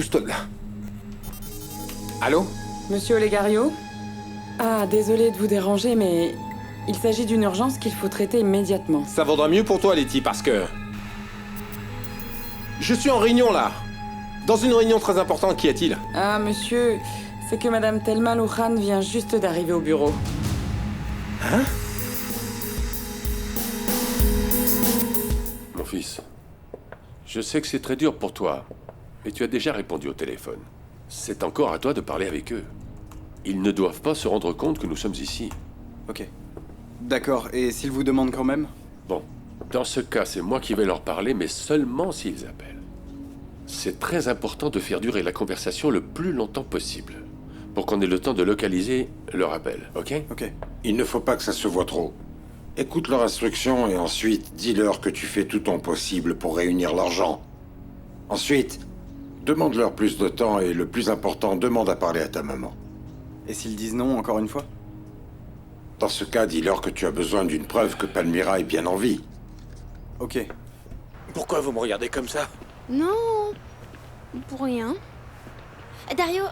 pousse-toi de là. Allô? Monsieur Olegario? Ah, désolé de vous déranger, mais il s'agit d'une urgence qu'il faut traiter immédiatement. Ça vaudra mieux pour toi, Letty, parce que... Je suis en réunion, là. Dans une réunion très importante, qu'y a-t-il? Ah, monsieur, c'est que Madame Thelma Loukhan vient juste d'arriver au bureau. Hein? Mon fils, je sais que c'est très dur pour toi, mais tu as déjà répondu au téléphone. C'est encore à toi de parler avec eux. Ils ne doivent pas se rendre compte que nous sommes ici. Ok. D'accord, et s'ils vous demandent quand même? Bon, dans ce cas, c'est moi qui vais leur parler, mais seulement s'ils appellent. C'est très important de faire durer la conversation le plus longtemps possible, pour qu'on ait le temps de localiser leur appel, ok? Ok. Il ne faut pas que ça se voie trop. Écoute leurs instructions et ensuite, dis-leur que tu fais tout ton possible pour réunir l'argent. Ensuite, demande-leur plus de temps et le plus important, demande à parler à ta maman. Et s'ils disent non, encore une fois? Dans ce cas, dis-leur que tu as besoin d'une preuve que Palmyra est bien en vie. Ok. Pourquoi vous me regardez comme ça? Non, pour rien. Dario,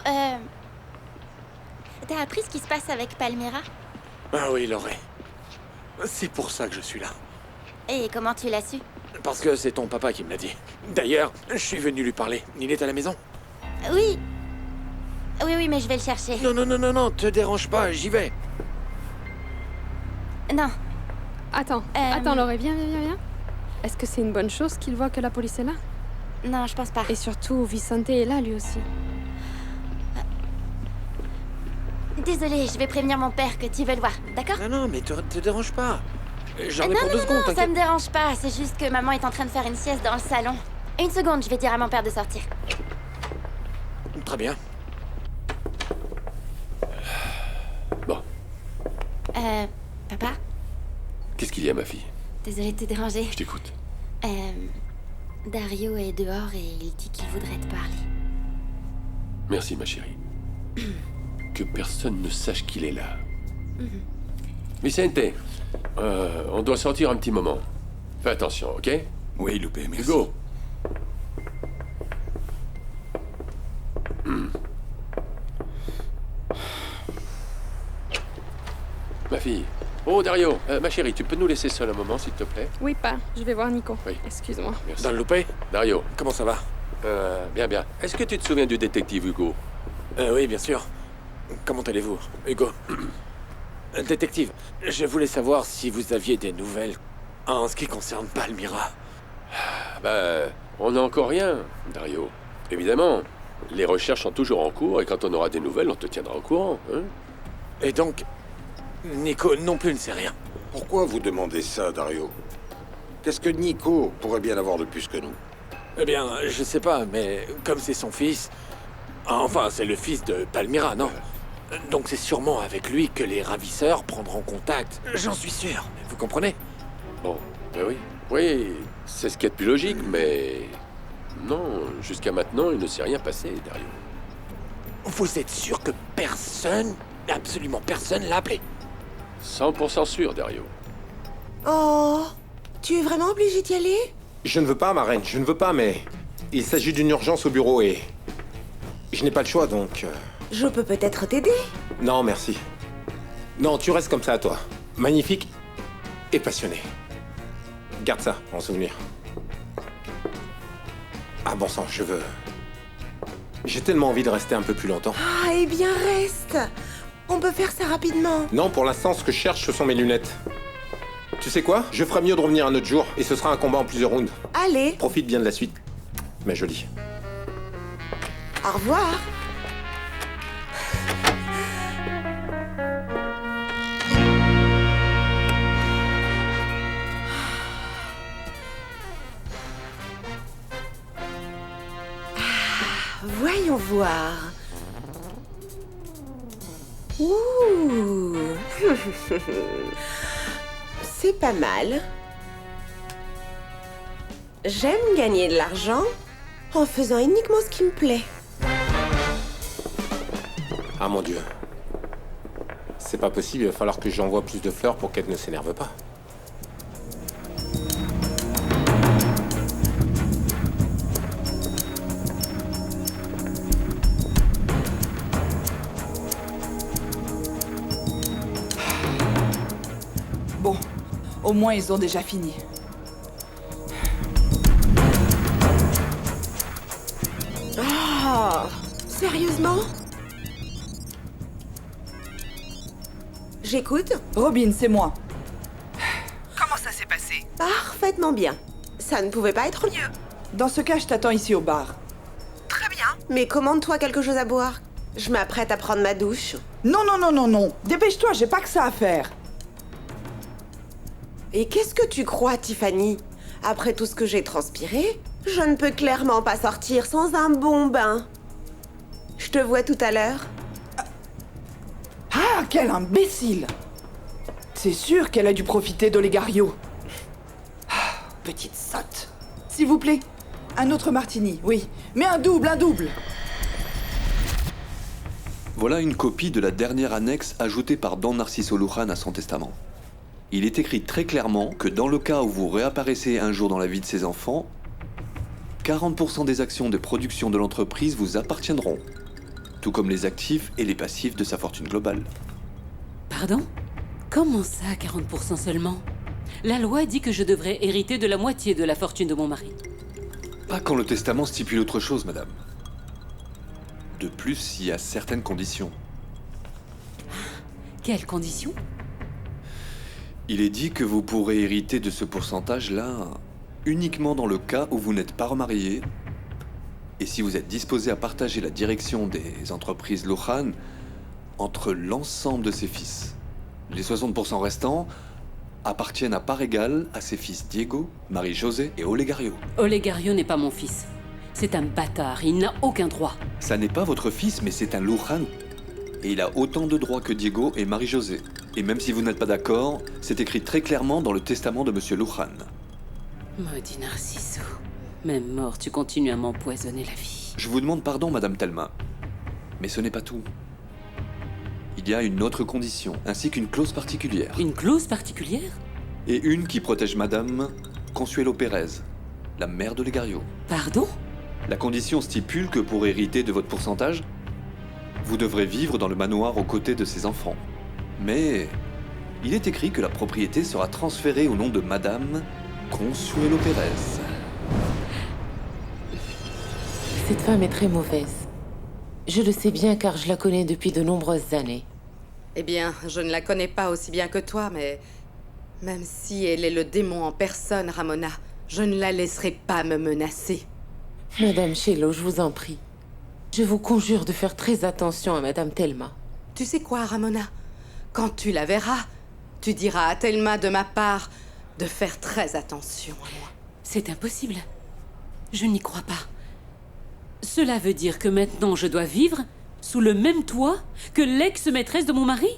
t'as appris ce qui se passe avec Palmyra? Ah oui, Loré. C'est pour ça que je suis là. Et comment tu l'as su? Parce que c'est ton papa qui me l'a dit. D'ailleurs, je suis venu lui parler. Il est à la maison? Oui. Oui, mais je vais le chercher. Non, te dérange pas, j'y vais. Non. Attends, Lauré, viens. Est-ce que c'est une bonne chose qu'il voit que la police est là? Non, je pense pas. Et surtout, Vicente est là, lui aussi. Désolée, je vais prévenir mon père que tu veux le voir, d'accord? Non, mais te dérange pas. J'en ai Non, pour 2 secondes, ça t'inquiète. me dérange pas. C'est juste que maman est en train de faire une sieste dans le salon. Une seconde, je vais dire à mon père de sortir. Très bien. Bon, Papa? qu'est-ce qu'il y a, ma fille? Désolée de te déranger. Je t'écoute. Dario est dehors et il dit qu'il voudrait te parler. Merci, ma chérie. Que personne ne sache qu'il est là. Vicente, on doit sortir un petit moment. Fais attention, ok? Oui, Loupé, merci. Hugo. Ma fille. Oh, Dario, ma chérie, tu peux nous laisser seul un moment, s'il te plaît? Oui, pas. Je vais voir Nico. Oui. Excuse-moi. Merci. Dans le loupé? Dario, Comment ça va? bien. Est-ce que tu te souviens du détective Hugo? Oui, bien sûr. Comment allez-vous, Hugo? Détective, je voulais savoir si vous aviez des nouvelles en ce qui concerne Palmyra. On n'a encore rien, Dario. Évidemment, les recherches sont toujours en cours et quand on aura des nouvelles, on te tiendra au courant, hein? Et donc, Nico non plus ne sait rien. Pourquoi vous demandez ça, Dario? Qu'est-ce que Nico pourrait bien avoir de plus que nous? Eh bien, je sais pas, mais comme c'est son fils... Enfin, c'est le fils de Palmyra, non? Donc c'est sûrement avec lui que les ravisseurs prendront contact. J'en suis sûr. Vous comprenez? Bon, oui. Oui, c'est ce qui est de plus logique, mais... Non, jusqu'à maintenant, il ne s'est rien passé, Dario. Vous êtes sûr que personne, absolument personne l'a appelé? 100% sûr, Dario. Oh, tu es vraiment obligé d'y aller? Je ne veux pas, ma reine, je ne veux pas, mais... Il s'agit d'une urgence au bureau et... Je n'ai pas le choix, donc... Je peux peut-être t'aider. Non, merci. Non, tu restes comme ça, toi. Magnifique et passionné. Garde ça, en souvenir. Ah, bon sang, je veux... J'ai tellement envie de rester un peu plus longtemps. Ah, eh bien, reste. On peut faire ça rapidement. Non, pour l'instant, ce que je cherche, ce sont mes lunettes. Tu sais quoi? Je ferais mieux de revenir un autre jour, et ce sera un combat en plusieurs rounds. Allez, Profite bien de la suite, ma jolie. au revoir. Voyons voir. Ouh. C'est pas mal. J'aime gagner de l'argent en faisant uniquement ce qui me plaît. Ah mon Dieu. C'est pas possible, il va falloir que j'envoie plus de fleurs pour qu'elle ne s'énerve pas. Au moins, ils ont déjà fini. Oh, sérieusement? J'écoute. Robin, c'est moi. Comment ça s'est passé? Parfaitement bien. Ça ne pouvait pas être mieux. Dans ce cas, je t'attends ici au bar. Très bien. Mais commande-toi quelque chose à boire. Je m'apprête à prendre ma douche. Non, non, non, non, non. Dépêche-toi, j'ai pas que ça à faire. Et qu'est-ce que tu crois, Tiffany? Après tout ce que j'ai transpiré, je ne peux clairement pas sortir sans un bon bain. Je te vois tout à l'heure. Ah, quel imbécile! C'est sûr qu'elle a dû profiter d'Olegario. Ah, petite sotte. S'il vous plaît, un autre martini, oui. Mais un double, un double. Voilà une copie de la dernière annexe ajoutée par Don Narciso Luján à son testament. Il est écrit très clairement que dans le cas où vous réapparaissez un jour dans la vie de ses enfants, 40% des actions de production de l'entreprise vous appartiendront, tout comme les actifs et les passifs de sa fortune globale. Pardon? Comment ça, 40% seulement? La loi dit que je devrais hériter de la moitié de la fortune de mon mari. Pas quand le testament stipule autre chose, madame. De plus, il y a certaines conditions. Quelles conditions? Il est dit que vous pourrez hériter de ce pourcentage-là uniquement dans le cas où vous n'êtes pas remarié et si vous êtes disposé à partager la direction des entreprises Luján entre l'ensemble de ses fils. Les 60% restants appartiennent à part égale à ses fils Diego, Marie-José et Olegario. Olegario n'est pas mon fils. C'est un bâtard, il n'a aucun droit. Ça n'est pas votre fils, mais c'est un Luján. Et il a autant de droits que Diego et Marie-José. Et même si vous n'êtes pas d'accord, c'est écrit très clairement dans le testament de Monsieur Luján. Maudit Narciso. Même mort, tu continues à m'empoisonner la vie. Je vous demande pardon, Madame Thelma. Mais ce n'est pas tout. Il y a une autre condition, ainsi qu'une clause particulière. Une clause particulière? Et une qui protège Madame Consuelo Pérez, la mère de Olegario. Pardon? La condition stipule que pour hériter de votre pourcentage, vous devrez vivre dans le manoir aux côtés de ses enfants. Mais il est écrit que la propriété sera transférée au nom de Madame Consuelo Pérez. Cette femme est très mauvaise. Je le sais bien car je la connais depuis de nombreuses années. Eh bien, je ne la connais pas aussi bien que toi, mais même si elle est le démon en personne, Ramona, je ne la laisserai pas me menacer. Madame Cielo, je vous en prie. Je vous conjure de faire très attention à Madame Thelma. Tu sais quoi, Ramona? Quand tu la verras, tu diras à Thelma de ma part de faire très attention à moi. C'est impossible. Je n'y crois pas. Cela veut dire que maintenant je dois vivre sous le même toit que l'ex-maîtresse de mon mari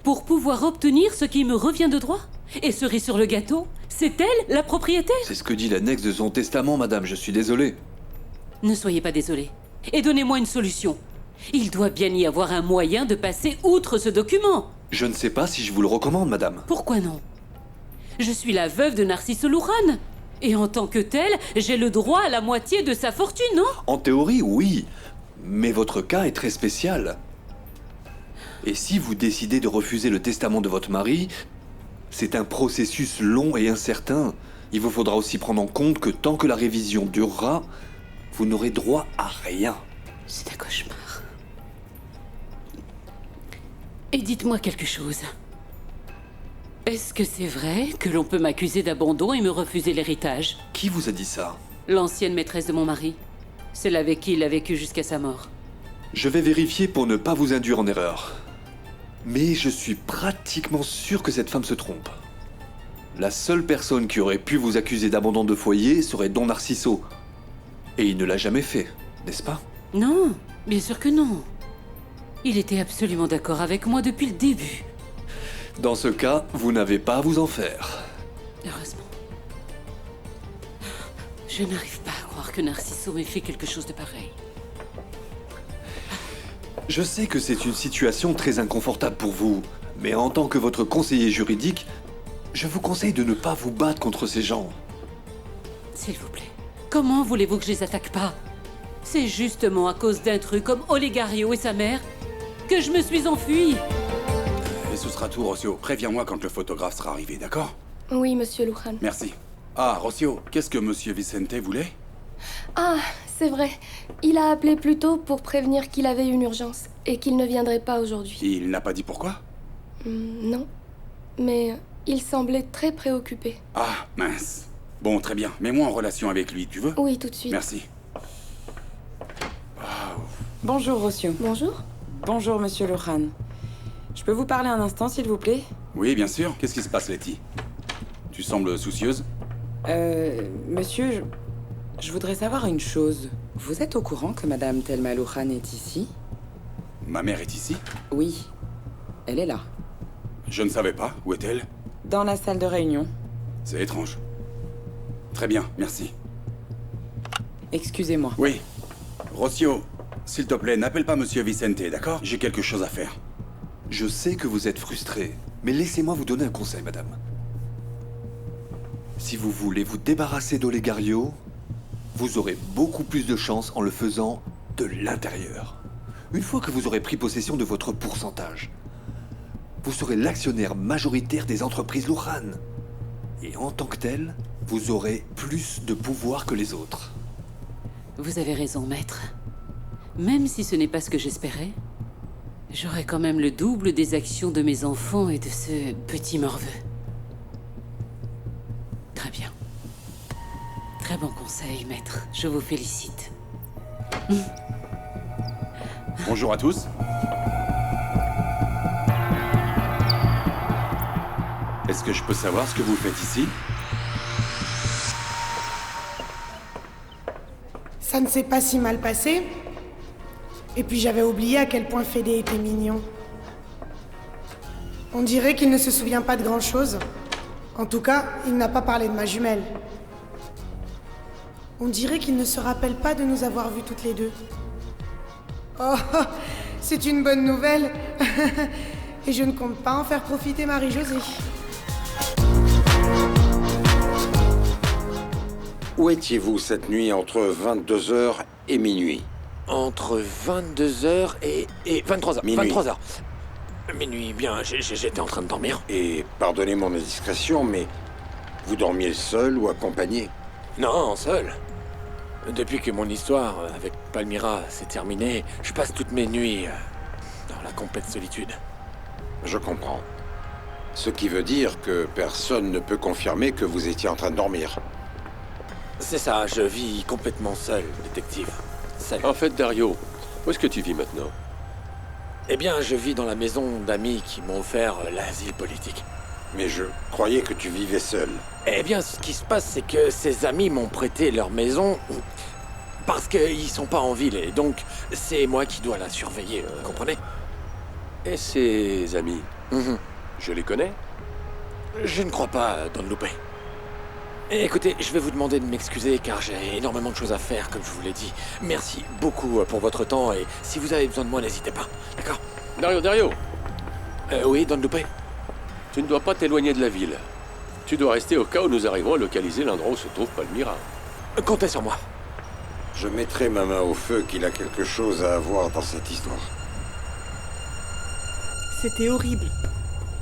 pour pouvoir obtenir ce qui me revient de droit. Et cerise sur le gâteau, c'est elle la propriétaire. C'est ce que dit l'annexe de son testament, madame, je suis désolé. Ne soyez pas désolé. Et donnez-moi une solution. Il doit bien y avoir un moyen de passer outre ce document. Je ne sais pas si je vous le recommande, madame. Pourquoi non? Je suis la veuve de Narciso Luján. Et en tant que telle, j'ai le droit à la moitié de sa fortune, non? En théorie, oui. Mais votre cas est très spécial. Et si vous décidez de refuser le testament de votre mari, c'est un processus long et incertain. Il vous faudra aussi prendre en compte que tant que la révision durera, vous n'aurez droit à rien. C'est un cauchemar. Et dites-moi quelque chose. Est-ce que c'est vrai que l'on peut m'accuser d'abandon et me refuser l'héritage? Qui vous a dit ça? L'ancienne maîtresse de mon mari. Celle avec qui il a vécu jusqu'à sa mort. Je vais vérifier pour ne pas vous induire en erreur. Mais je suis pratiquement sûr que cette femme se trompe. La seule personne qui aurait pu vous accuser d'abandon de foyer serait Don Narciso. Et il ne l'a jamais fait, n'est-ce pas? Non, bien sûr que non. Il était absolument d'accord avec moi depuis le début. Dans ce cas, vous n'avez pas à vous en faire. Heureusement. Je n'arrive pas à croire que Narciso m'ait fait quelque chose de pareil. Je sais que c'est une situation très inconfortable pour vous, mais en tant que votre conseiller juridique, je vous conseille de ne pas vous battre contre ces gens. S'il vous plaît, comment voulez-vous que je les attaque pas? C'est justement à cause d'intrus comme Olegario et sa mère que je me suis enfuie. Et ce sera tout, Rocio. Préviens-moi quand le photographe sera arrivé, d'accord? Oui, monsieur Lukhan. Merci. Ah, Rocio, qu'est-ce que monsieur Vicente voulait? Ah, c'est vrai. Il a appelé plus tôt pour prévenir qu'il avait une urgence et qu'il ne viendrait pas aujourd'hui. Il n'a pas dit pourquoi? Non. Mais il semblait très préoccupé. Ah, mince. Bon, très bien. Mets-moi en relation avec lui, tu veux? Oui, tout de suite. Merci. Bonjour, Rocio. Bonjour. Bonjour, monsieur Lukhan. Je peux vous parler un instant, s'il vous plaît? Oui, bien sûr. Qu'est-ce qui se passe, Letty? Tu sembles soucieuse? Monsieur, je voudrais savoir une chose. Vous êtes au courant que madame Thelma Lukhan est ici? Ma mère est ici? Oui. Elle est là. Je ne savais pas. Où est-elle? Dans la salle de réunion. C'est étrange. Très bien, merci. Excusez-moi. Oui. Rocio, s'il te plaît, n'appelle pas monsieur Vicente, d'accord? J'ai quelque chose à faire. Je sais que vous êtes frustré, mais laissez-moi vous donner un conseil, madame. Si vous voulez vous débarrasser d'Olegario, vous aurez beaucoup plus de chance en le faisant de l'intérieur. Une fois que vous aurez pris possession de votre pourcentage, vous serez l'actionnaire majoritaire des entreprises Lukhan. Et en tant que tel, vous aurez plus de pouvoir que les autres. Vous avez raison, maître. Même si ce n'est pas ce que j'espérais, j'aurai quand même le double des actions de mes enfants et de ce petit morveux. Très bien. Très bon conseil, maître. Je vous félicite. Bonjour à tous. Est-ce que je peux savoir ce que vous faites ici? Ça ne s'est pas si mal passé. Et puis j'avais oublié à quel point Fédé était mignon. On dirait qu'il ne se souvient pas de grand-chose. En tout cas, il n'a pas parlé de ma jumelle. On dirait qu'il ne se rappelle pas de nous avoir vues toutes les deux. Oh, c'est une bonne nouvelle. Et je ne compte pas en faire profiter Marie-Josée. Où étiez-vous cette nuit entre 22h et minuit? Entre 22h et 23h. Minuit. 23h. Minuit, bien, j'étais en train de dormir. Et pardonnez mon indiscrétion, mais vous dormiez seul ou accompagné? Non, seul. Depuis que mon histoire avec Palmyra s'est terminée, je passe toutes mes nuits dans la complète solitude. Je comprends. Ce qui veut dire que personne ne peut confirmer que vous étiez en train de dormir. C'est ça, je vis complètement seul, détective. Seul. En fait, Dario, où est-ce que tu vis maintenant? Eh bien, je vis dans la maison d'amis qui m'ont offert l'asile politique. Mais je croyais que tu vivais seul. Eh bien, ce qui se passe, c'est que ces amis m'ont prêté leur maison parce qu'ils sont pas en ville, et donc c'est moi qui dois la surveiller, comprenez? Et ces amis, je les connais? Je ne crois pas, Don Lupe. Écoutez, je vais vous demander de m'excuser car j'ai énormément de choses à faire, comme je vous l'ai dit. Merci beaucoup pour votre temps, et si vous avez besoin de moi, n'hésitez pas, d'accord? Dario! Oui, Don Lupe? Tu ne dois pas t'éloigner de la ville. Tu dois rester au cas où nous arrivons à localiser l'endroit où se trouve Palmyra. Comptez sur moi. Je mettrai ma main au feu qu'il a quelque chose à avoir dans cette histoire. C'était horrible.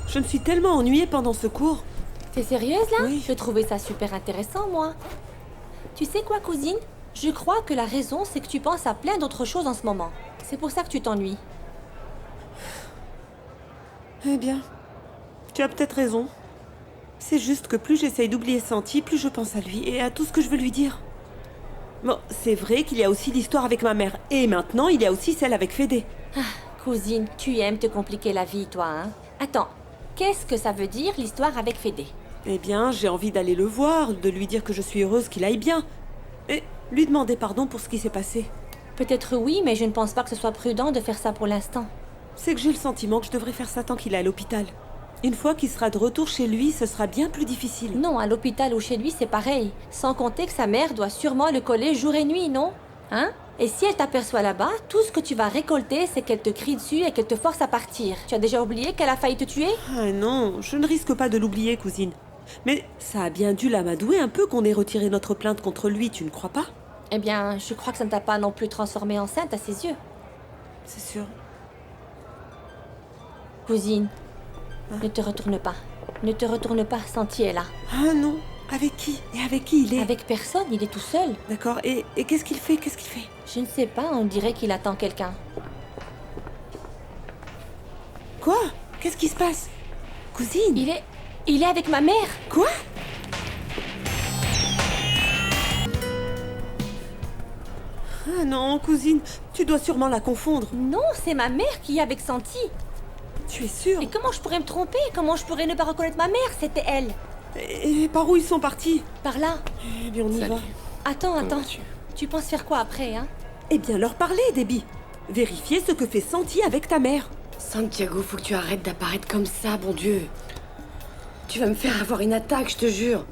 Je me suis tellement ennuyée pendant ce cours. T'es sérieuse là? Oui. Je trouvais ça super intéressant, moi. Tu sais quoi, cousine? Je crois que la raison, c'est que tu penses à plein d'autres choses en ce moment. C'est pour ça que tu t'ennuies. Eh bien, tu as peut-être raison. C'est juste que plus j'essaye d'oublier Santi, plus je pense à lui et à tout ce que je veux lui dire. Bon, c'est vrai qu'il y a aussi l'histoire avec ma mère. Et maintenant, il y a aussi celle avec Fédé. Ah, cousine, tu aimes te compliquer la vie, toi, hein? Attends, qu'est-ce que ça veut dire, l'histoire avec Fédé? Eh bien, j'ai envie d'aller le voir, de lui dire que je suis heureuse qu'il aille bien. Et lui demander pardon pour ce qui s'est passé. Peut-être oui, mais je ne pense pas que ce soit prudent de faire ça pour l'instant. C'est que j'ai le sentiment que je devrais faire ça tant qu'il est à l'hôpital. Une fois qu'il sera de retour chez lui, ce sera bien plus difficile. Non, à l'hôpital ou chez lui, c'est pareil. Sans compter que sa mère doit sûrement le coller jour et nuit, non? Hein? Et si elle t'aperçoit là-bas, tout ce que tu vas récolter, c'est qu'elle te crie dessus et qu'elle te force à partir. Tu as déjà oublié qu'elle a failli te tuer? Ah non, je ne risque pas de l'oublier, cousine. Mais ça a bien dû l'amadouer un peu qu'on ait retiré notre plainte contre lui, tu ne crois pas? Eh bien, je crois que ça ne t'a pas non plus transformée enceinte à ses yeux. C'est sûr. Cousine, ne te retourne pas. Ne te retourne pas, Santi est là. Ah non. Avec qui? Et avec qui il est? Avec personne, il est tout seul. D'accord, et qu'est-ce qu'il fait? Qu'est-ce qu'il fait? Je ne sais pas, on dirait qu'il attend quelqu'un. Quoi? Qu'est-ce qui se passe? Cousine? Il est avec ma mère. Quoi? Ah non, cousine, tu dois sûrement la confondre. Non, c'est ma mère qui est avec Santi. Tu es sûre? Et comment je pourrais me tromper? Comment je pourrais ne pas reconnaître ma mère? C'était elle. Et par où ils sont partis? Par là. Eh bien, on y va. Attends. Tu penses faire quoi après, hein? Eh bien, leur parler, Debbie. Vérifier ce que fait Santi avec ta mère. Santiago, faut que tu arrêtes d'apparaître comme ça, bon Dieu. Tu vas me faire avoir une attaque, je te jure.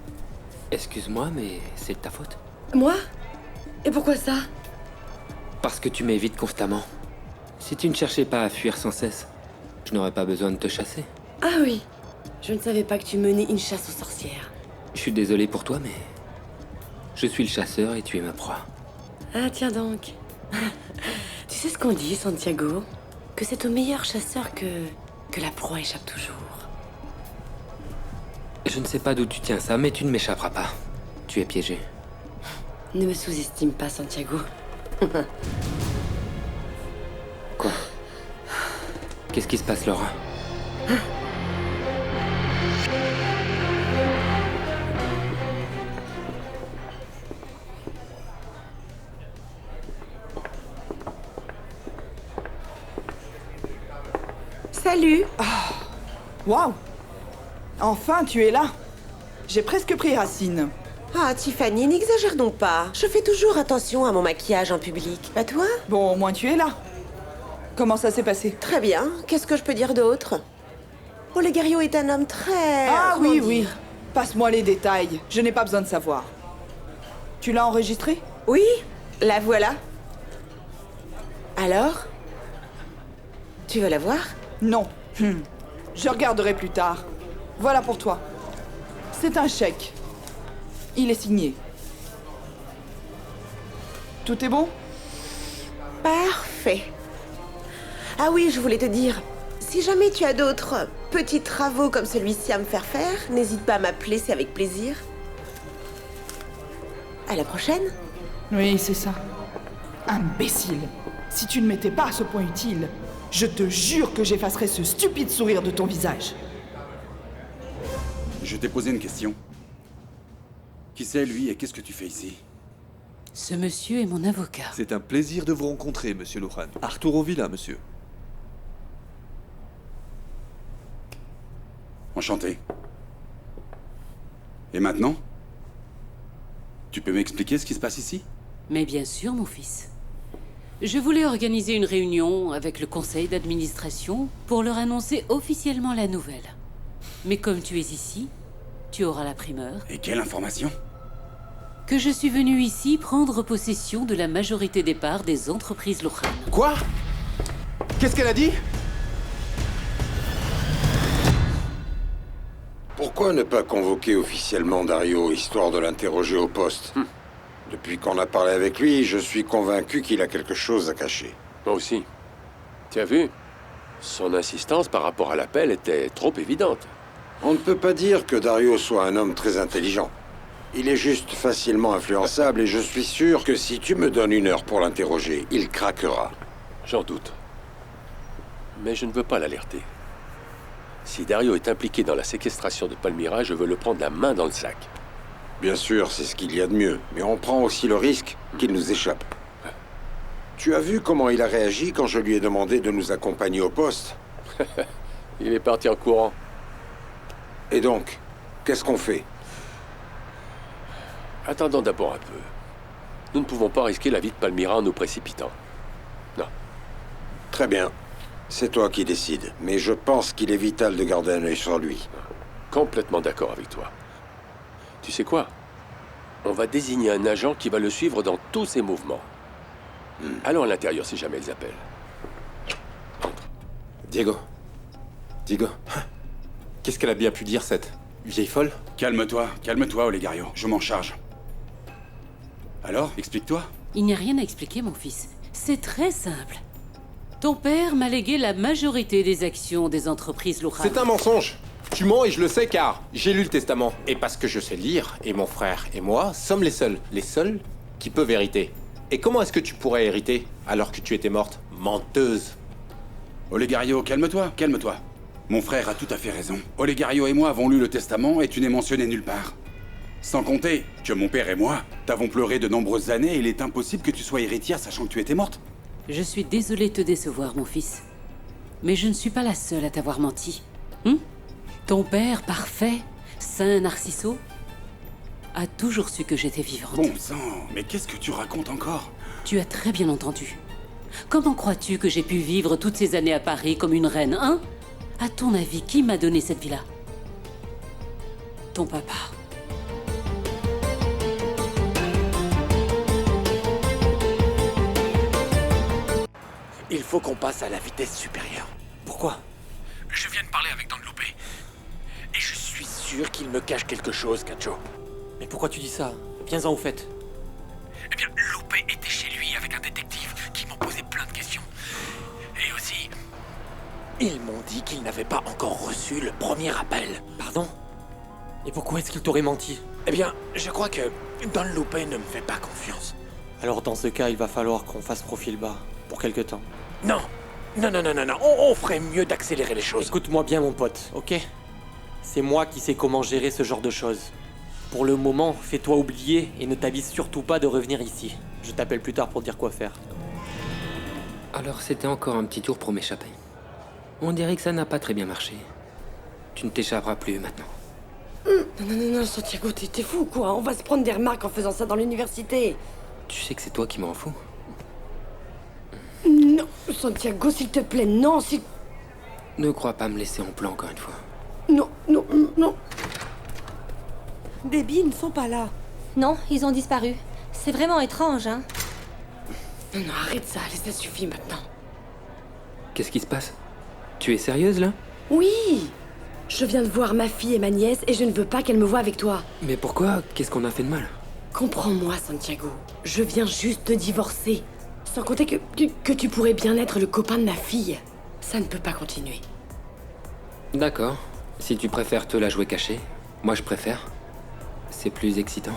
Excuse-moi, mais c'est de ta faute. Moi? Et pourquoi ça? Parce que tu m'évites constamment. Si tu ne cherchais pas à fuir sans cesse, je n'aurais pas besoin de te chasser. Ah oui, je ne savais pas que tu menais une chasse aux sorcières. Je suis désolé pour toi, mais je suis le chasseur et tu es ma proie. Ah tiens donc. Tu sais ce qu'on dit, Santiago? Que c'est au meilleur chasseur que la proie échappe toujours. Je ne sais pas d'où tu tiens ça, mais tu ne m'échapperas pas. Tu es piégé. Ne me sous-estime pas, Santiago. Quoi? Qu'est-ce qui se passe, Laura? Salut. Waouh. Enfin, tu es là. J'ai presque pris racine. Ah, Tiffany, n'exagère donc pas. Je fais toujours attention à mon maquillage en public. Pas toi? Bon, au moins tu es là. Comment ça s'est passé? Très bien. Qu'est-ce que je peux dire d'autre? Olegario est un homme très... Ah comment oui, dire? oui. Passe-moi les détails. Je n'ai pas besoin de savoir. Tu l'as enregistré? Oui, la voilà. Alors? Tu veux la voir? Non. Je regarderai plus tard. Voilà pour toi. C'est un chèque. Il est signé. Tout est bon? Parfait. Ah oui, je voulais te dire, si jamais tu as d'autres petits travaux comme celui-ci à me faire faire, n'hésite pas à m'appeler, c'est avec plaisir. À la prochaine. Oui, c'est ça. Imbécile. Si tu ne m'étais pas à ce point utile, je te jure que j'effacerais ce stupide sourire de ton visage. Je t'ai posé une question. Qui c'est, lui, et qu'est-ce que tu fais ici? Ce monsieur est mon avocat. C'est un plaisir de vous rencontrer, monsieur Lujan. Arturo Villa, monsieur. Enchanté. Et maintenant? Tu peux m'expliquer ce qui se passe ici? Mais bien sûr, mon fils. Je voulais organiser une réunion avec le conseil d'administration pour leur annoncer officiellement la nouvelle. Mais comme tu es ici, tu auras la primeur. Et quelle information? Que je suis venu ici prendre possession de la majorité des parts des entreprises Lujan. Quoi? Qu'est-ce qu'elle a dit? Pourquoi ne pas convoquer officiellement Dario, histoire de l'interroger au poste? Depuis qu'on a parlé avec lui, je suis convaincu qu'il a quelque chose à cacher. Moi aussi. Tu as vu? Son insistance par rapport à l'appel était trop évidente. On ne peut pas dire que Dario soit un homme très intelligent. Il est juste facilement influençable et je suis sûr que si tu me donnes 1 heure pour l'interroger, il craquera. J'en doute. Mais je ne veux pas l'alerter. Si Dario est impliqué dans la séquestration de Palmyra, je veux le prendre la main dans le sac. Bien sûr, c'est ce qu'il y a de mieux, mais on prend aussi le risque qu'il nous échappe. Tu as vu comment il a réagi quand je lui ai demandé de nous accompagner au poste? Il est parti en courant. Et donc, qu'est-ce qu'on fait? Attendons d'abord un peu. Nous ne pouvons pas risquer la vie de Palmyra en nous précipitant. Non. Très bien. C'est toi qui décides, mais je pense qu'il est vital de garder un œil sur lui. Complètement d'accord avec toi. Tu sais quoi? On va désigner un agent qui va le suivre dans tous ses mouvements. Allons à l'intérieur si jamais ils appellent. Diego. Qu'est-ce qu'elle a bien pu dire, cette vieille folle? Calme-toi, Olegario, je m'en charge. Alors, explique-toi. Il n'y a rien à expliquer, mon fils. C'est très simple. Ton père m'a légué la majorité des actions des entreprises Lujan. C'est un mensonge! Tu mens et je le sais car j'ai lu le testament. Et parce que je sais lire, et mon frère et moi sommes les seuls qui peuvent hériter. Et comment est-ce que tu pourrais hériter alors que tu étais morte? Menteuse. Olegario, calme-toi, calme-toi. Mon frère a tout à fait raison. Olegario et moi avons lu le testament et tu n'es mentionné nulle part. Sans compter que mon père et moi t'avons pleuré de nombreuses années et il est impossible que tu sois héritière sachant que tu étais morte. Je suis désolée de te décevoir, mon fils. Mais je ne suis pas la seule à t'avoir menti. Ton père, parfait, saint Narciso, a toujours su que j'étais vivante. Bon sang, mais qu'est-ce que tu racontes encore? Tu as très bien entendu. Comment crois-tu que j'ai pu vivre toutes ces années à Paris comme une reine, hein? À ton avis, qui m'a donné cette villa? Ton papa. Il faut qu'on passe à la vitesse supérieure. Pourquoi? Je viens de parler avec Don Lupe. Et je suis sûr qu'il me cache quelque chose, Cacho. Mais pourquoi tu dis ça? Viens-en au fait. Eh bien, Lupe était chez lui avec un détective qui m'ont posé plein de questions. Et aussi, ils m'ont dit qu'ils n'avaient pas encore reçu le premier appel. Pardon? Et pourquoi est-ce qu'il t'aurait menti? Eh bien, je crois que Don Lupe ne me fait pas confiance. Alors dans ce cas, il va falloir qu'on fasse profil bas, pour quelque temps. Non, on ferait mieux d'accélérer les choses. Écoute-moi bien mon pote, ok? C'est moi qui sais comment gérer ce genre de choses. Pour le moment, fais-toi oublier et ne t'avise surtout pas de revenir ici. Je t'appelle plus tard pour dire quoi faire. Alors c'était encore un petit tour pour m'échapper. On dirait que ça n'a pas très bien marché. Tu ne t'échapperas plus maintenant. Non, Santiago, t'es fou quoi? On va se prendre des remarques en faisant ça dans l'université. Tu sais que c'est toi qui m'en fous. Non, Santiago, s'il te plaît, non, s'il... Ne crois pas me laisser en plan encore une fois. Non. Debbie, ils ne sont pas là. Non, ils ont disparu. C'est vraiment étrange, hein? Non, arrête ça, allez, ça suffit maintenant. Qu'est-ce qui se passe? Tu es sérieuse là? Oui! Je viens de voir ma fille et ma nièce et je ne veux pas qu'elles me voient avec toi. Mais pourquoi? Qu'est-ce qu'on a fait de mal? Comprends-moi, Santiago. Je viens juste de divorcer. Sans compter que tu pourrais bien être le copain de ma fille. Ça ne peut pas continuer. D'accord. Si tu préfères te la jouer cachée, moi je préfère. C'est plus excitant.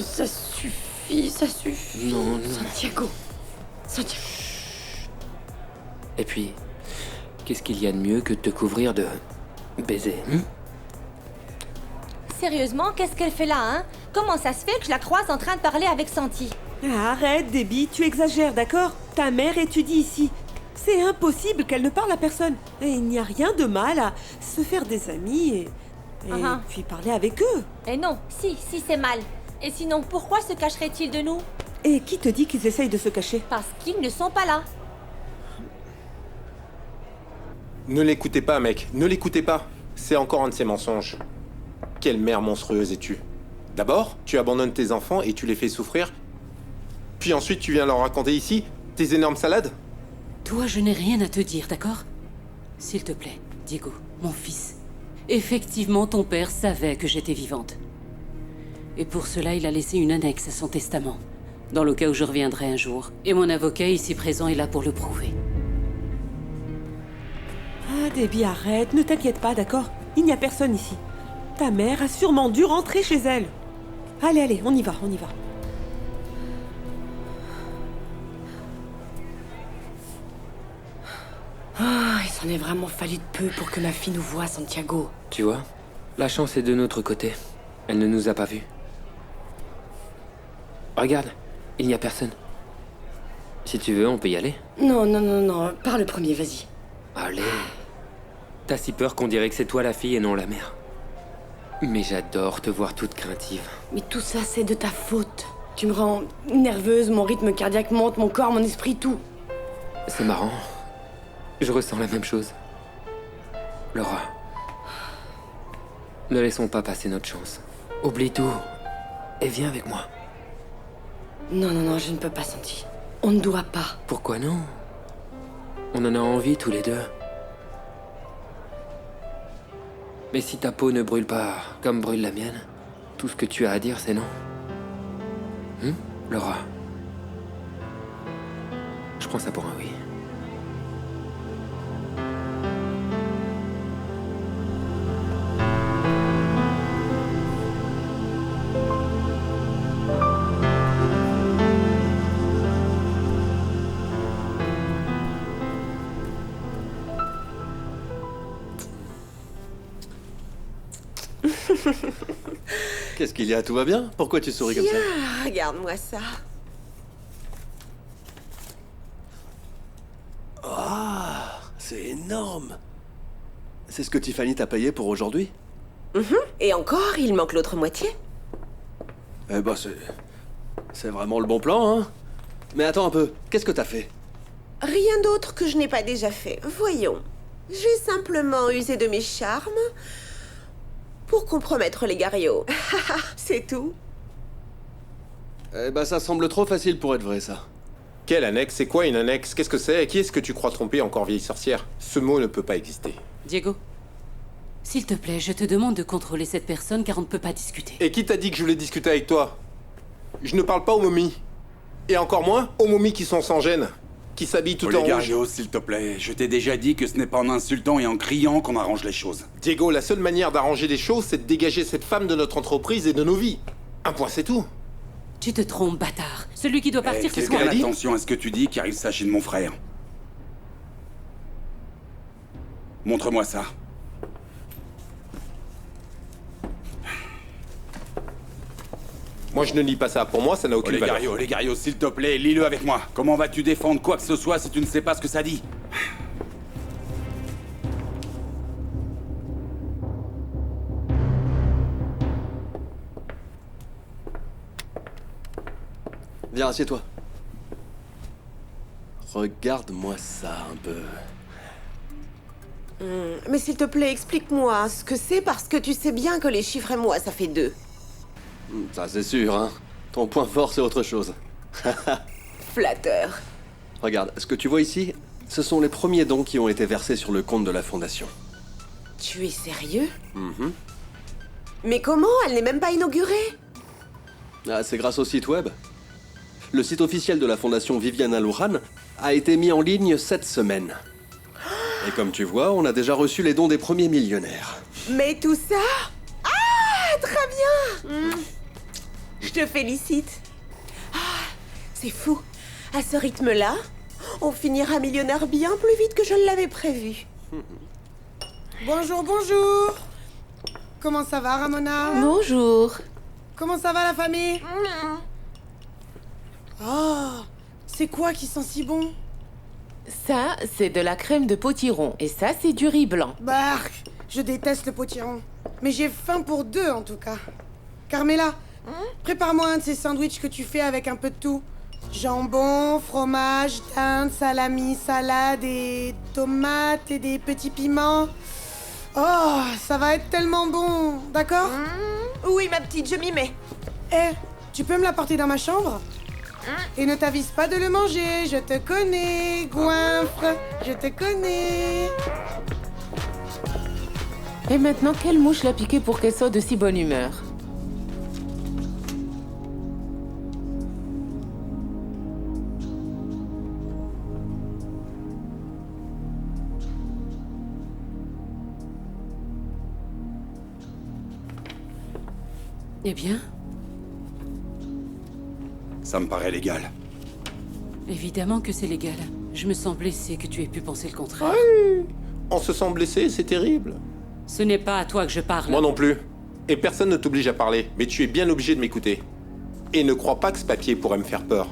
Ça suffit. Non. Santiago. Et puis, qu'est-ce qu'il y a de mieux que de te couvrir de baisers, Sérieusement, qu'est-ce qu'elle fait là, hein? Comment ça se fait que je la croise en train de parler avec Santi? Arrête, Debbie, tu exagères, d'accord? Ta mère étudie ici. C'est impossible qu'elle ne parle à personne. Et il n'y a rien de mal à se faire des amis et puis parler avec eux. Et non, si c'est mal. Et sinon, pourquoi se cacheraient-ils de nous? Et qui te dit qu'ils essayent de se cacher? Parce qu'ils ne sont pas là. Ne l'écoutez pas, mec. Ne l'écoutez pas. C'est encore un de ces mensonges. Quelle mère monstrueuse es-tu? D'abord, tu abandonnes tes enfants et tu les fais souffrir. Puis ensuite, tu viens leur raconter ici tes énormes salades? Toi, je n'ai rien à te dire, d'accord? S'il te plaît, Diego, mon fils. Effectivement, ton père savait que j'étais vivante. Et pour cela, il a laissé une annexe à son testament, dans le cas où je reviendrai un jour. Et mon avocat, ici présent, est là pour le prouver. Ah, Debbie, arrête, ne t'inquiète pas, d'accord? Il n'y a personne ici. Ta mère a sûrement dû rentrer chez elle. Allez, on y va. Ah, il s'en est vraiment fallu de peu pour que ma fille nous voie, Santiago. Tu vois, la chance est de notre côté. Elle ne nous a pas vus. Regarde, il n'y a personne. Si tu veux, on peut y aller. Non, parle le premier, vas-y. Allez. T'as si peur qu'on dirait que c'est toi la fille et non la mère. Mais j'adore te voir toute craintive. Mais tout ça, c'est de ta faute. Tu me rends nerveuse, mon rythme cardiaque monte, mon corps, mon esprit, tout. C'est marrant. Je ressens la même chose. Laura. Ne laissons pas passer notre chance. Oublie tout. Et viens avec moi. Non, je ne peux pas, Santi. On ne doit pas. Pourquoi non? On en a envie tous les deux. Mais si ta peau ne brûle pas comme brûle la mienne, tout ce que tu as à dire, c'est non. Laura? Je prends ça pour un oui. Qu'est-ce qu'il y a? Tout va bien? Pourquoi tu souris comme ça? Tiens, regarde-moi ça. Ah, c'est énorme. C'est ce que Tiffany t'a payé pour aujourd'hui? Et encore, il manque l'autre moitié. Eh ben, c'est vraiment le bon plan, hein? Mais attends un peu, qu'est-ce que t'as fait? Rien d'autre que je n'ai pas déjà fait. Voyons. J'ai simplement usé de mes charmes pour compromettre les Gariot. C'est tout. Eh ben, ça semble trop facile pour être vrai, ça. Quelle annexe? C'est quoi une annexe? Qu'est-ce que c'est? Qui est-ce que tu crois tromper, encore vieille sorcière? Ce mot ne peut pas exister. Diego, s'il te plaît, je te demande de contrôler cette personne car on ne peut pas discuter. Et qui t'a dit que je voulais discuter avec toi? Je ne parle pas aux momies. Et encore moins aux momies qui sont sans gêne, qui s'habillent tout en rouge. Olegario, s'il te plaît, je t'ai déjà dit que ce n'est pas en insultant et en criant qu'on arrange les choses. Diego, la seule manière d'arranger les choses, c'est de dégager cette femme de notre entreprise et de nos vies. Un point, c'est tout. Tu te trompes, bâtard. Celui qui doit partir, c'est Fais toi. bien attention à ce que tu dis, car il s'agit de mon frère. Montre-moi ça. Moi, je ne lis pas ça. Pour moi, ça n'a aucune valeur. Olegario, s'il te plaît, lis-le avec moi. Comment vas-tu défendre quoi que ce soit si tu ne sais pas ce que ça dit? Viens, assieds-toi. Regarde-moi ça un peu. Mais s'il te plaît, explique-moi ce que c'est parce que tu sais bien que les chiffres et moi, ça fait 2. Ça, c'est sûr, hein. Ton point fort, c'est autre chose. Flatteur. Regarde, ce que tu vois ici, ce sont les premiers dons qui ont été versés sur le compte de la Fondation. Tu es sérieux? Mhm. Mais comment? Elle n'est même pas inaugurée. Ah, c'est grâce au site web. Le site officiel de la Fondation Viviana Lohan a été mis en ligne cette semaine. Et comme tu vois, on a déjà reçu les dons des premiers millionnaires. Mais tout ça? Ah, très bien. Je te félicite. Ah, c'est fou. À ce rythme-là, on finira millionnaire bien plus vite que je ne l'avais prévu. Bonjour, bonjour. Comment ça va, Ramona? Bonjour. Comment ça va, la famille? Oh, c'est quoi qui sent si bon? Ça, c'est de la crème de potiron. Et ça, c'est du riz blanc. Bark, je déteste le potiron. Mais j'ai faim pour 2 en tout cas. Carmela, prépare-moi un de ces sandwichs que tu fais avec un peu de tout. Jambon, fromage, dinde, salami, salade et tomates et des petits piments. Oh, ça va être tellement bon, d'accord? Oui, ma petite, je m'y mets. Eh, tu peux me l'apporter dans ma chambre? Et ne t'avise pas de le manger, je te connais, goinfre, je te connais. Et maintenant, quelle mouche l'a piqué pour qu'elle soit de si bonne humeur? Eh bien, Ça me paraît légal. évidemment que c'est légal. Je me sens blessée que tu aies pu penser le contraire. On se sent blessé, c'est terrible. Ce n'est pas à toi que je parle. Moi non plus. Et personne ne t'oblige à parler, mais tu es bien obligé de m'écouter. Et ne crois pas que ce papier pourrait me faire peur.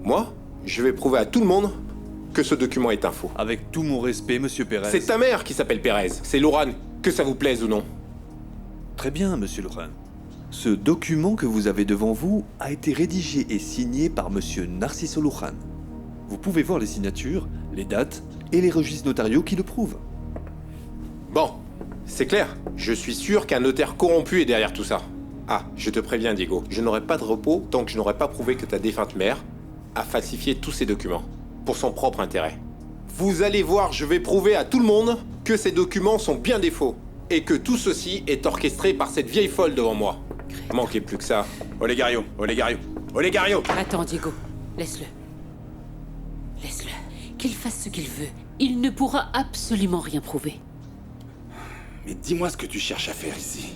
Moi, je vais prouver à tout le monde que ce document est un faux. Avec tout mon respect, monsieur Pérez. C'est ta mère qui s'appelle Pérez. C'est Lohan, que ça vous plaise ou non. Très bien, monsieur Lohan. Ce document que vous avez devant vous a été rédigé et signé par monsieur Narciso Lohan. Vous pouvez voir les signatures, les dates et les registres notariaux qui le prouvent. Bon, c'est clair. Je suis sûr qu'un notaire corrompu est derrière tout ça. Ah, je te préviens, Diego, je n'aurai pas de repos tant que je n'aurai pas prouvé que ta défunte mère a falsifié tous ces documents, pour son propre intérêt. Vous allez voir, je vais prouver à tout le monde que ces documents sont bien des faux, et que tout ceci est orchestré par cette vieille folle devant moi. Manquez plus que ça. Olegario. Attends, Diego. Laisse-le. Laisse-le. Qu'il fasse ce qu'il veut. Il ne pourra absolument rien prouver. Mais dis-moi ce que tu cherches à faire ici.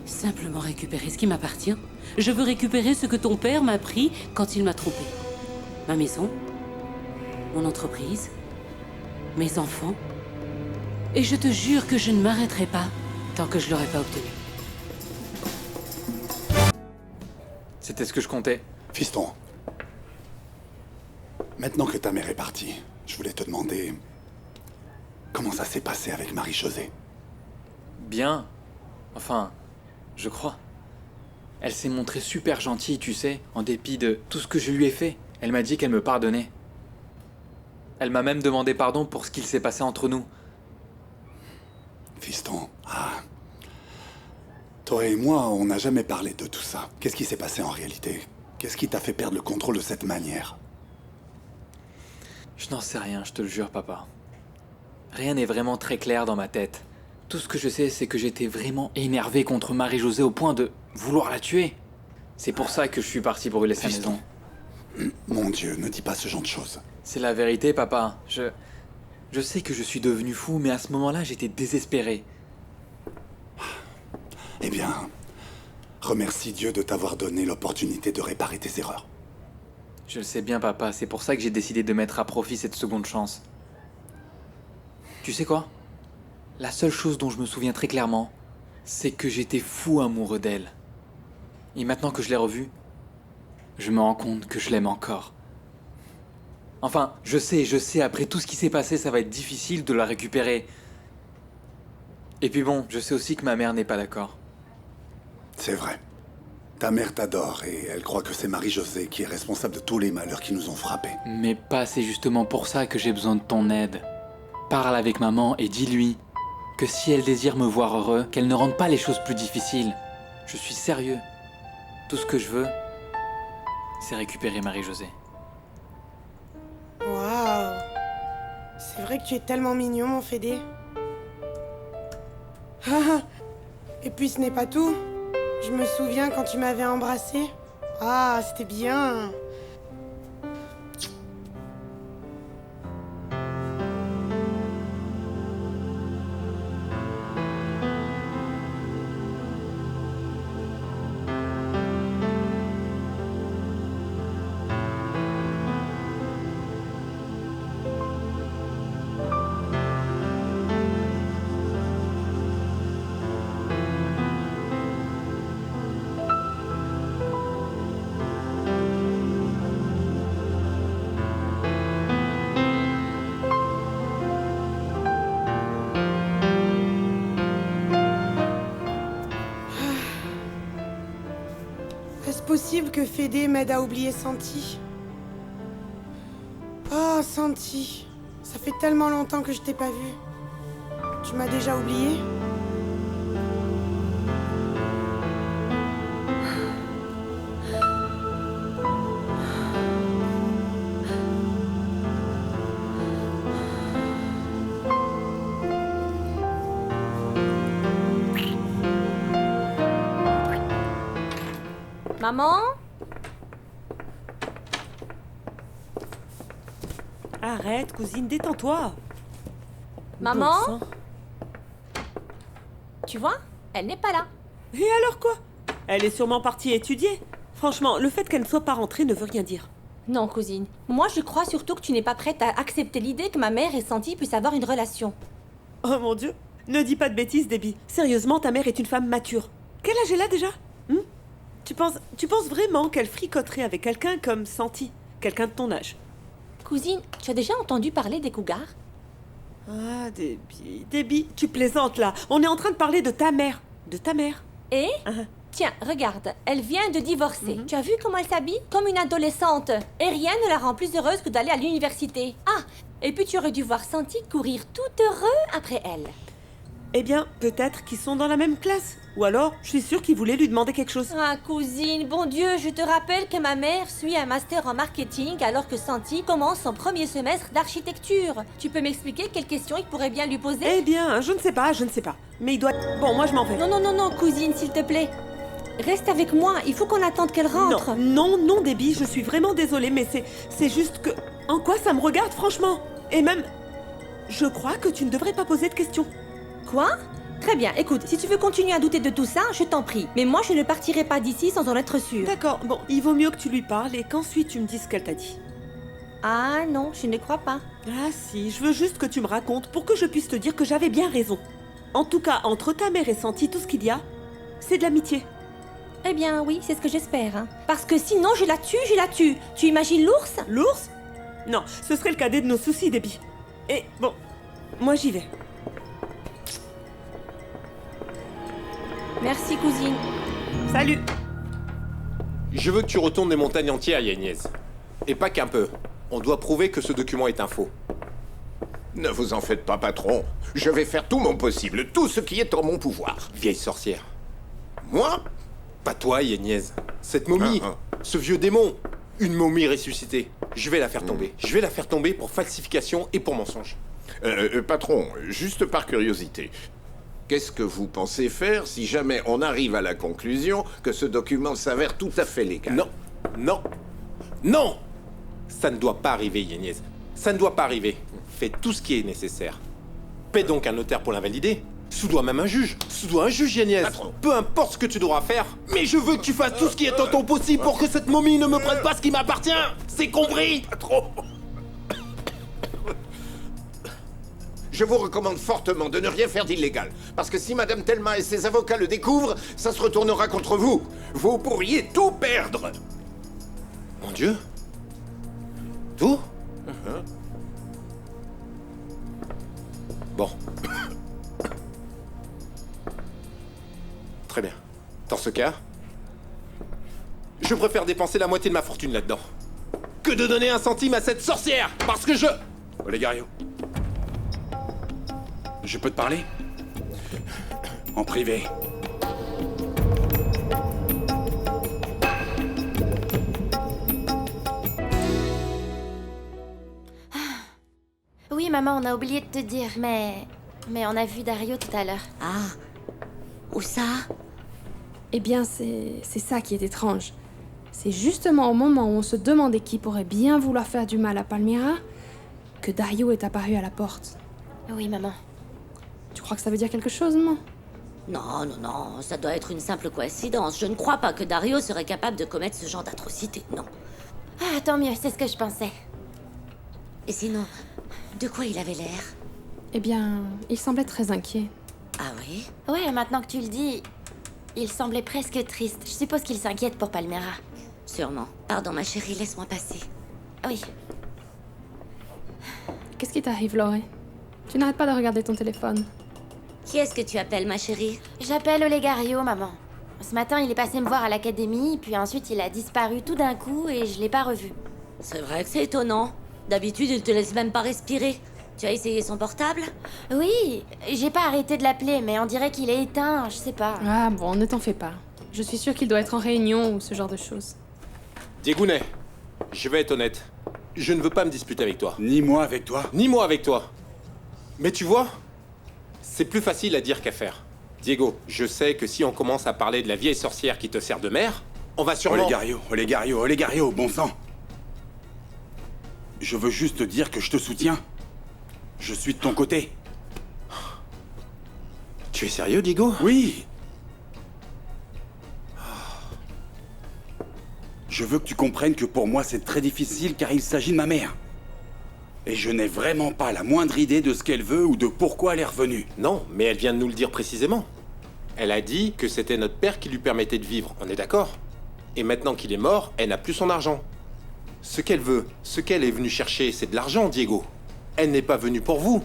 Simplement récupérer ce qui m'appartient. Je veux récupérer ce que ton père m'a pris quand il m'a trompé. Ma maison, mon entreprise, mes enfants. Et je te jure que je ne m'arrêterai pas Tant que je l'aurais pas obtenu. C'était ce que je comptais. Fiston, maintenant que ta mère est partie, je voulais te demander comment ça s'est passé avec Marie-Josée. Bien. Enfin, je crois. Elle s'est montrée super gentille, tu sais, en dépit de tout ce que je lui ai fait. Elle m'a dit qu'elle me pardonnait. Elle m'a même demandé pardon pour ce qu'il s'est passé entre nous. Fiston, toi et moi, on n'a jamais parlé de tout ça. Qu'est-ce qui s'est passé en réalité? Qu'est-ce qui t'a fait perdre le contrôle de cette manière? Je n'en sais rien, je te le jure, papa. Rien n'est vraiment très clair dans ma tête. Tout ce que je sais, c'est que j'étais vraiment énervé contre Marie-Josée au point de vouloir la tuer. C'est pour ça que je suis parti brûler sa maison. Mon Dieu, ne dis pas ce genre de choses. C'est la vérité, papa. Je sais que je suis devenu fou, mais à ce moment-là, j'étais désespéré. Eh bien, remercie Dieu de t'avoir donné l'opportunité de réparer tes erreurs. Je le sais bien, papa. C'est pour ça que j'ai décidé de mettre à profit cette seconde chance. Tu sais quoi? La seule chose dont je me souviens très clairement, c'est que j'étais fou amoureux d'elle. Et maintenant que je l'ai revue, je me rends compte que je l'aime encore. Enfin, je sais, après tout ce qui s'est passé, ça va être difficile de la récupérer. Et puis bon, je sais aussi que ma mère n'est pas d'accord. C'est vrai. Ta mère t'adore et elle croit que c'est Marie-Josée qui est responsable de tous les malheurs qui nous ont frappés. Mais pas, c'est justement pour ça que j'ai besoin de ton aide. Parle avec maman et dis-lui que si elle désire me voir heureux, qu'elle ne rende pas les choses plus difficiles. Je suis sérieux. Tout ce que je veux, c'est récupérer Marie-Josée. Waouh! C'est vrai que tu es tellement mignon, mon Fédé. Et puis ce n'est pas tout. Je me souviens quand tu m'avais embrassé. Ah, c'était bien. Est-ce possible que Fédé m'aide à oublier Santi? Oh, Santi, ça fait tellement longtemps que je t'ai pas vu. Tu m'as déjà oublié? Maman? Arrête, cousine, détends-toi. Maman? Bon sang. Tu vois, elle n'est pas là. Et alors quoi? Elle est sûrement partie étudier. Franchement, le fait qu'elle ne soit pas rentrée ne veut rien dire. Non, cousine. Moi, je crois surtout que tu n'es pas prête à accepter l'idée que ma mère et Santi puissent avoir une relation. Oh mon Dieu. Ne dis pas de bêtises, Debbie. Sérieusement, ta mère est une femme mature. Quel âge elle a déjà? Tu penses vraiment qu'elle fricoterait avec quelqu'un comme Santi? Quelqu'un de ton âge? Cousine, tu as déjà entendu parler des cougars? Ah, Debbie, tu plaisantes là. On est en train de parler de ta mère. De ta mère. Et tiens, regarde, elle vient de divorcer. Tu as vu comment elle s'habille? Comme une adolescente. Et rien ne la rend plus heureuse que d'aller à l'université. Ah, et puis tu aurais dû voir Santi courir tout heureux après elle. Eh bien, peut-être qu'ils sont dans la même classe. Ou alors, je suis sûre qu'il voulait lui demander quelque chose. Ah, cousine, bon Dieu, je te rappelle que ma mère suit un master en marketing alors que Santi commence son premier semestre d'architecture. Tu peux m'expliquer quelles questions il pourrait bien lui poser? Eh bien, je ne sais pas. Mais il doit... Bon, moi je m'en vais. Non, cousine, s'il te plaît. Reste avec moi, il faut qu'on attende qu'elle rentre. Non, Debbie, je suis vraiment désolée, mais c'est juste que... En quoi ça me regarde, franchement? Et même... Je crois que tu ne devrais pas poser de questions. Quoi? Très bien, écoute, si tu veux continuer à douter de tout ça, je t'en prie. Mais moi, je ne partirai pas d'ici sans en être sûre. D'accord, bon, il vaut mieux que tu lui parles et qu'ensuite tu me dises ce qu'elle t'a dit. Ah non, je ne crois pas. Ah si, je veux juste que tu me racontes pour que je puisse te dire que j'avais bien raison. En tout cas, entre ta mère et Santi, tout ce qu'il y a, c'est de l'amitié. Eh bien, oui, c'est ce que j'espère. Hein. Parce que sinon, je la tue. Tu imagines l'ours? L'ours? Non, ce serait le cadet de nos soucis, Debbie. Et bon, moi j'y vais. Merci, cousine. Salut. Je veux que tu retournes les montagnes entières, Yagnez. Et pas qu'un peu. On doit prouver que ce document est un faux. Ne vous en faites pas, patron. Je vais faire tout mon possible, tout ce qui est en mon pouvoir. Vieille sorcière. Moi? Pas toi, Yagnez. Cette momie, ce vieux démon. Une momie ressuscitée. Je vais la faire tomber. Je vais la faire tomber pour falsification et pour mensonge. Patron, juste par curiosité, qu'est-ce que vous pensez faire si jamais on arrive à la conclusion que ce document s'avère tout à fait légal? Non. Ça ne doit pas arriver, Yagnez. Ça ne doit pas arriver. Fais tout ce qui est nécessaire. Paie donc un notaire pour l'invalider. Sous-doit même un juge. Sous-doit un juge, Yagnez. Peu importe ce que tu devras faire, mais je veux que tu fasses tout ce qui est en ton possible pour que cette momie ne me prenne pas ce qui m'appartient. C'est compris? Patron. Je vous recommande fortement de ne rien faire d'illégal. Parce que si Madame Thelma et ses avocats le découvrent, ça se retournera contre vous. Vous pourriez tout perdre. Mon Dieu. Tout? Bon. Très bien. Dans ce cas, je préfère dépenser la moitié de ma fortune là-dedans que de donner 1 centime à cette sorcière, parce que je... Olegario. Je peux te parler? En privé. Oui, maman, on a oublié de te dire, mais on a vu Dario tout à l'heure. Ah. Où ça? Eh bien, c'est ça qui est étrange. C'est justement au moment où on se demandait qui pourrait bien vouloir faire du mal à Palmyra que Dario est apparu à la porte. Oui, maman. Tu crois que ça veut dire quelque chose, non? Non, ça doit être une simple coïncidence. Je ne crois pas que Dario serait capable de commettre ce genre d'atrocité, non. Ah, tant mieux, c'est ce que je pensais. Et sinon, de quoi il avait l'air? Eh bien, il semblait très inquiet. Ah oui? Ouais, maintenant que tu le dis, il semblait presque triste. Je suppose qu'il s'inquiète pour Palmyra. Sûrement. Pardon, ma chérie, laisse-moi passer. Oui. Qu'est-ce qui t'arrive, Laurie? Tu n'arrêtes pas de regarder ton téléphone. Qui est-ce que tu appelles, ma chérie? J'appelle Olegario, maman. Ce matin, il est passé me voir à l'académie, puis ensuite il a disparu tout d'un coup et je l'ai pas revu. C'est vrai que c'est étonnant. D'habitude, il te laisse même pas respirer. Tu as essayé son portable? Oui, j'ai pas arrêté de l'appeler, mais on dirait qu'il est éteint, je sais pas. Ah bon, ne t'en fais pas. Je suis sûre qu'il doit être en réunion ou ce genre de choses. Diegounet, je vais être honnête. Je ne veux pas me disputer avec toi. Ni moi avec toi. Ni moi avec toi. Mais tu vois, c'est plus facile à dire qu'à faire. Diego, je sais que si on commence à parler de la vieille sorcière qui te sert de mère, on va sûrement... Olegario, bon sang. Je veux juste te dire que je te soutiens. Je suis de ton côté. Tu es sérieux, Diego? Oui. Je veux que tu comprennes que pour moi c'est très difficile car il s'agit de ma mère. Et je n'ai vraiment pas la moindre idée de ce qu'elle veut ou de pourquoi elle est revenue. Non, mais elle vient de nous le dire précisément. Elle a dit que c'était notre père qui lui permettait de vivre, on est d'accord? Et maintenant qu'il est mort, elle n'a plus son argent. Ce qu'elle veut, ce qu'elle est venue chercher, c'est de l'argent, Diego. Elle n'est pas venue pour vous.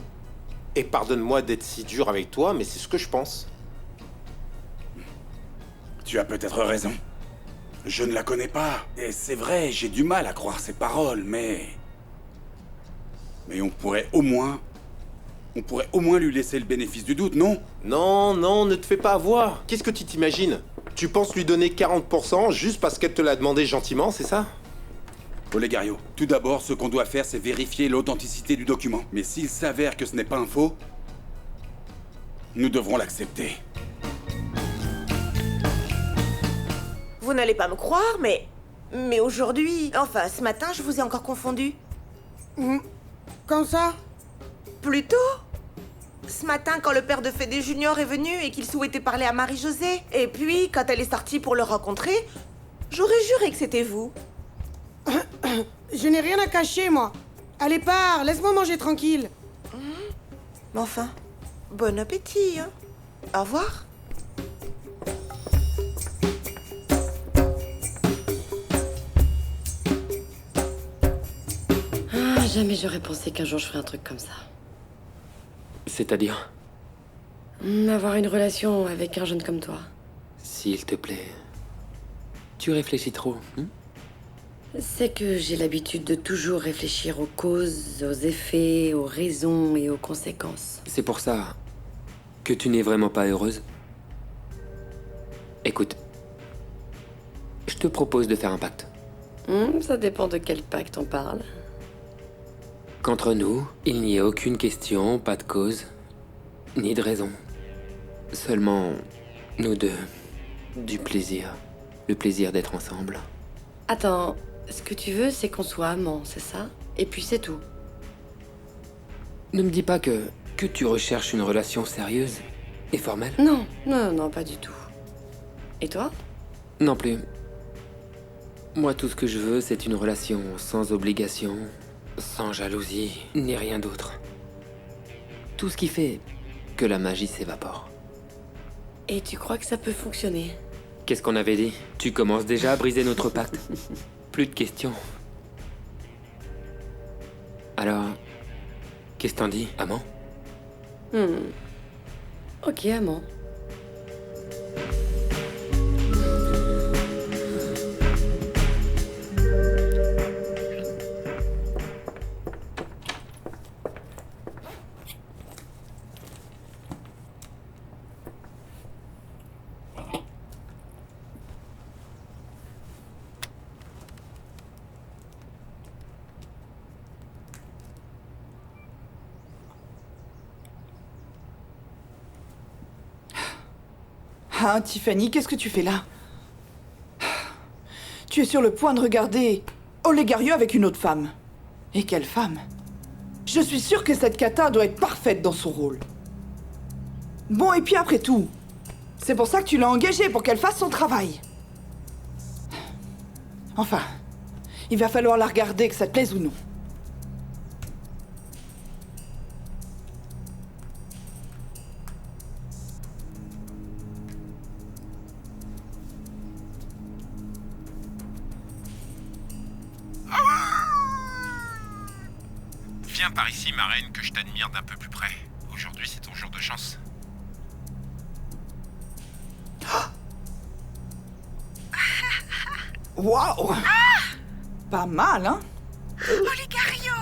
Et pardonne-moi d'être si dur avec toi, mais c'est ce que je pense. Tu as peut-être raison. Je ne la connais pas. Et c'est vrai, j'ai du mal à croire ses paroles, mais on pourrait au moins lui laisser le bénéfice du doute, non? Non, ne te fais pas avoir. Qu'est-ce que tu t'imagines? Tu penses lui donner 40% juste parce qu'elle te l'a demandé gentiment, c'est ça? Olegario, tout d'abord, ce qu'on doit faire, c'est vérifier l'authenticité du document. Mais s'il s'avère que ce n'est pas un faux, nous devrons l'accepter. Vous n'allez pas me croire, mais aujourd'hui... Enfin, ce matin, je vous ai encore confondu. Quand ça? Plus tôt. Ce matin, quand le père de Fédé Junior est venu et qu'il souhaitait parler à Marie-Josée. Et puis, quand elle est sortie pour le rencontrer, j'aurais juré que c'était vous. Je n'ai rien à cacher, moi. Allez, pars, laisse-moi manger tranquille. Mais enfin, Bon appétit, hein. Au revoir. Ah, jamais j'aurais pensé qu'un jour je ferais un truc comme ça. C'est-à-dire, Avoir une relation avec un jeune comme toi. s'il te plaît, tu réfléchis trop. C'est que j'ai l'habitude de toujours réfléchir aux causes, aux effets, aux raisons et aux conséquences. C'est pour ça que tu n'es vraiment pas heureuse. Écoute, je te propose de faire un pacte. Ça dépend de quel pacte on parle. Qu'entre nous, il n'y ait aucune question, pas de cause, ni de raison. Seulement, nous deux, du plaisir. Le plaisir d'être ensemble. Attends, ce que tu veux, c'est qu'on soit amants, c'est ça? Et puis c'est tout. Ne me dis pas que tu recherches une relation sérieuse et formelle. Non, non, pas du tout. Et toi? Non plus. Moi, tout ce que je veux, c'est une relation sans obligation, sans jalousie, ni rien d'autre. Tout ce qui fait que la magie s'évapore. Et tu crois que ça peut fonctionner? Qu'est-ce qu'on avait dit? Tu commences déjà à briser notre pacte. Plus de questions. Alors, qu'est-ce que t'en dis, amant? Ok, amant. Ah, Tiffany, qu'est-ce que tu fais là? Tu es sur le point de regarder Olegario avec une autre femme. Et quelle femme? Je suis sûre que cette Kata doit être parfaite dans son rôle. Bon, et puis après tout, c'est pour ça que tu l'as engagée, pour qu'elle fasse son travail. Enfin, il va falloir la regarder, que ça te plaise ou non. Viens par ici, ma reine, que je t'admire d'un peu plus près. Aujourd'hui, c'est ton jour de chance. Waouh! Pas mal, hein? Olegario!